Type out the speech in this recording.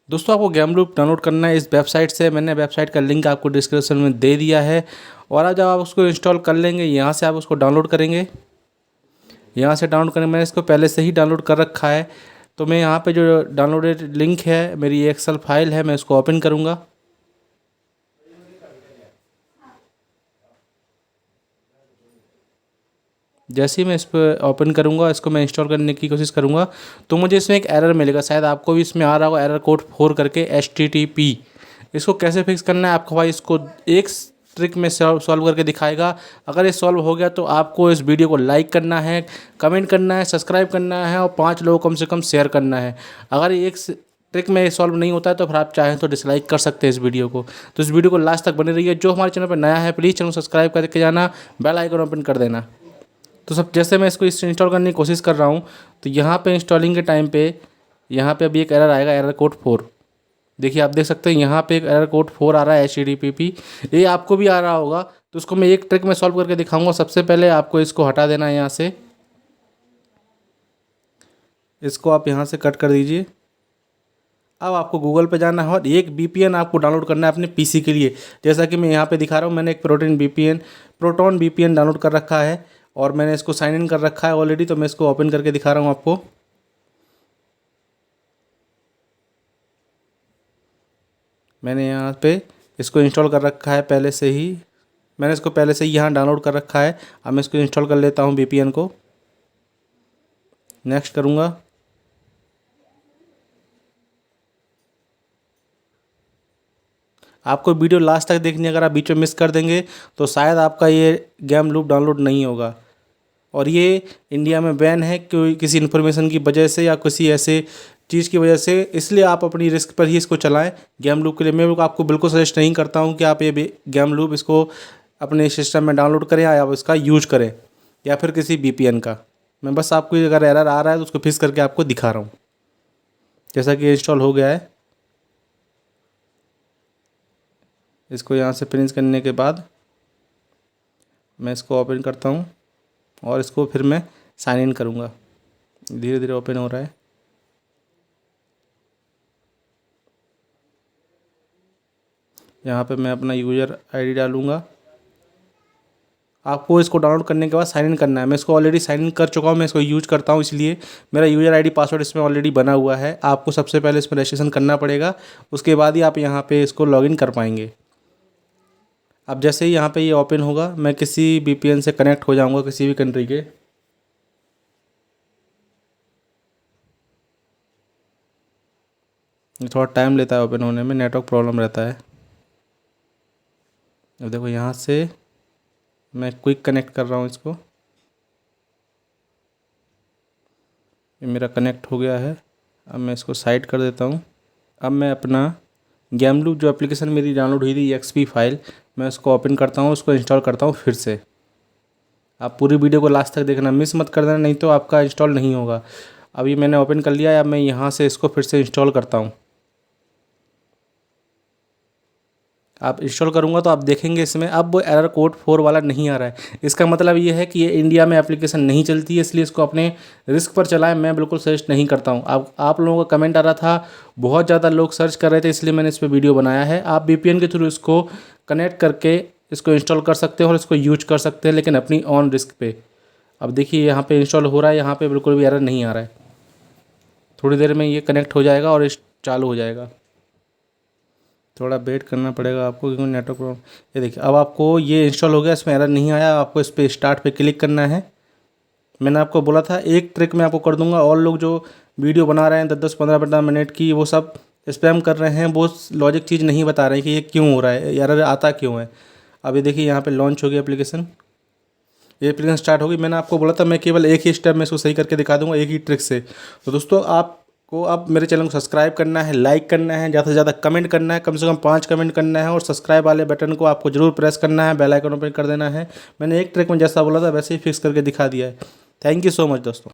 दोस्तों आपको game loop download करना है इस वेबसाइट से। मैंने वेबसाइट का लिंक आपको डिस्क्रिप्शन में दे दिया है। और आज जब आप उसको इंस्टॉल कर लेंगे, यहाँ से आप उसको डाउनलोड करेंगे। यहाँ से डाउनलोड करेंगे, मैंने इसको पहले से ही डाउनलोड कर रखा है। तो मैं यहाँ पे जो डाउनलोडेड लिंक है, मेरी एक्सेल फाइल है, मैं इसको ओपन करूँगा। जैसे ही मैं इस पर ओपन करूँगा, इसको मैं इंस्टॉल करने की कोशिश करूँगा, तो मुझे इसमें एक एरर मिलेगा। शायद आपको भी इसमें आ रहा होगा एरर कोड 4 करके HTTP। इसको कैसे फिक्स करना है आपको भाई, इसको एक ट्रिक में सॉल्व करके दिखाएगा। अगर ये सॉल्व हो गया तो आपको इस वीडियो को लाइक करना है, कमेंट करना है, सब्सक्राइब करना है और 5 लोगों को कम से कम शेयर करना है। अगर एक ट्रिक में सॉल्व नहीं होता है तो फिर आप चाहें तो डिसलाइक कर सकते हैं इस वीडियो को। तो इस वीडियो को लास्ट तक बने रहिए। जो हमारे चैनल पर नया है प्लीज़ चैनल सब्सक्राइब करके जाना, बेल आइकन ओपन कर देना। तो सब जैसे मैं इसको इंस्टॉल करने की कोशिश कर रहा हूँ, तो यहाँ पे इंस्टॉलिंग के टाइम पे यहाँ पे अभी एक एरर आएगा, एरर कोड 4। देखिए आप देख सकते हैं यहाँ पे एक एरर कोड 4 आ रहा है HTTP। ये आपको भी आ रहा होगा, तो उसको मैं एक ट्रिक में सॉल्व करके दिखाऊंगा। सबसे पहले आपको इसको हटा देना है यहाँ से। इसको आप यहाँ से कट कर दीजिए। अब आपको गूगल पे जाना है और एक VPN आपको डाउनलोड करना है अपने PC के लिए। जैसा कि मैं यहाँ पे दिखा रहा हूँ, मैंने एक प्रोटॉन VPN डाउनलोड कर रखा है और मैंने इसको साइन इन कर रखा है ऑलरेडी। तो मैं इसको ओपन करके दिखा रहा हूँ आपको। मैंने यहाँ पे इसको इंस्टॉल कर रखा है पहले से ही। मैंने इसको पहले से ही यहाँ डाउनलोड कर रखा है। अब मैं इसको इंस्टॉल कर लेता हूँ VPN को। नेक्स्ट करूँगा। आपको वीडियो लास्ट तक देखनी है। अगर आप बीच में मिस कर देंगे तो शायद आपका ये गेम लूप डाउनलोड नहीं होगा। और ये इंडिया में बैन है कोई किसी इन्फॉर्मेशन की वजह से या किसी ऐसे चीज़ की वजह से। इसलिए आप अपनी रिस्क पर ही इसको चलाएं गेम लूप के लिए। मैं आपको बिल्कुल सजेस्ट नहीं करता हूं कि आप ये गेम लूप इसको अपने सिस्टम में डाउनलोड करें या आप इसका यूज करें या फिर किसी VPN का। मैं बस आपको अगर एरर आ रहा है तो उसको फिक्स करके आपको दिखा रहा हूँ। जैसा कि इंस्टॉल हो गया है, इसको यहाँ से फिनिश करने के बाद मैं इसको ओपन करता हूँ और इसको फिर मैं साइन इन करूँगा। धीरे धीरे ओपन हो रहा है। यहाँ पे मैं अपना यूज़र ID डालूँगा। आपको इसको डाउनलोड करने के बाद साइन इन करना है। मैं इसको ऑलरेडी साइन इन कर चुका हूँ, मैं इसको यूज करता हूँ, इसलिए मेरा यूज़र ID पासवर्ड इसमें ऑलरेडी बना हुआ है। आपको सबसे पहले इसमें रजिस्ट्रेशन करना पड़ेगा, उसके बाद ही आप यहाँ पे इसको लॉगिन कर पाएंगे। अब जैसे ही यहाँ पे ये ओपन होगा, मैं किसी VPN से कनेक्ट हो जाऊँगा किसी भी कंट्री के। थोड़ा टाइम लेता है ओपन होने में, नेटवर्क प्रॉब्लम रहता है। अब देखो यहाँ से मैं क्विक कनेक्ट कर रहा हूँ इसको। ये मेरा कनेक्ट हो गया है। अब मैं इसको साइड कर देता हूँ। अब मैं अपना गेम लूप जो एप्लीकेशन मेरी डाउनलोड हुई थी EXP फाइल, मैं उसको ओपन करता हूँ, उसको इंस्टॉल करता हूँ फिर से। आप पूरी वीडियो को लास्ट तक देखना, मिस मत कर देना, नहीं तो आपका इंस्टॉल नहीं होगा। अभी मैंने ओपन कर लिया है। अब मैं यहाँ से इसको फिर से इंस्टॉल करता हूँ। आप इंस्टॉल करूँगा तो आप देखेंगे इसमें अब वो एरर कोड 4 वाला नहीं आ रहा है। इसका मतलब ये है कि ये इंडिया में एप्लीकेशन नहीं चलती है, इसलिए इसको अपने रिस्क पर चलाएं। मैं बिल्कुल सजेस्ट नहीं करता हूँ। आप लोगों का कमेंट आ रहा था, बहुत ज़्यादा लोग सर्च कर रहे थे, इसलिए मैंने इस पर वीडियो बनाया है। आप VPN के थ्रू इसको कनेक्ट करके इसको इंस्टॉल कर सकते हैं और इसको यूज कर सकते हैं, लेकिन अपनी ऑन रिस्क पे। अब देखिए यहाँ पे इंस्टॉल हो रहा है, यहाँ पे बिल्कुल भी एरर नहीं आ रहा है। थोड़ी देर में ये कनेक्ट हो जाएगा और चालू हो जाएगा। थोड़ा वेट करना पड़ेगा आपको क्योंकि नेटवर्क प्रॉब्लम। ये देखिए अब आपको ये इंस्टॉल हो गया, इसमें एरर नहीं आया। आपको इस पर स्टार्ट पे क्लिक करना है। मैंने आपको बोला था एक ट्रिक मैं आपको कर दूंगा। और लोग जो वीडियो बना रहे हैं 10-10, 15-15 मिनट की, वो सब स्पैम कर रहे हैं, वो लॉजिक चीज़ नहीं बता रहे हैं कि ये क्यों हो रहा है, एरर आता क्यों है। अब ये देखिए यहाँ पर लॉन्च हो गया एप्लीकेशन। ये एप्लीकेशन स्टार्ट होगी। मैंने आपको बोला था मैं केवल एक ही स्टेप में इसको सही करके दिखा दूंगा, एक ही ट्रिक से। तो दोस्तों आपको अब मेरे चैनल को सब्सक्राइब करना है, लाइक करना है, ज़्यादा से ज़्यादा कमेंट करना है, कम से कम 5 कमेंट करना है और सब्सक्राइब वाले बटन को आपको जरूर प्रेस करना है, बेल आइकन ओपन कर देना है। मैंने एक ट्रिक में जैसा बोला था वैसे ही फिक्स करके दिखा दिया है। थैंक यू सो मच दोस्तों।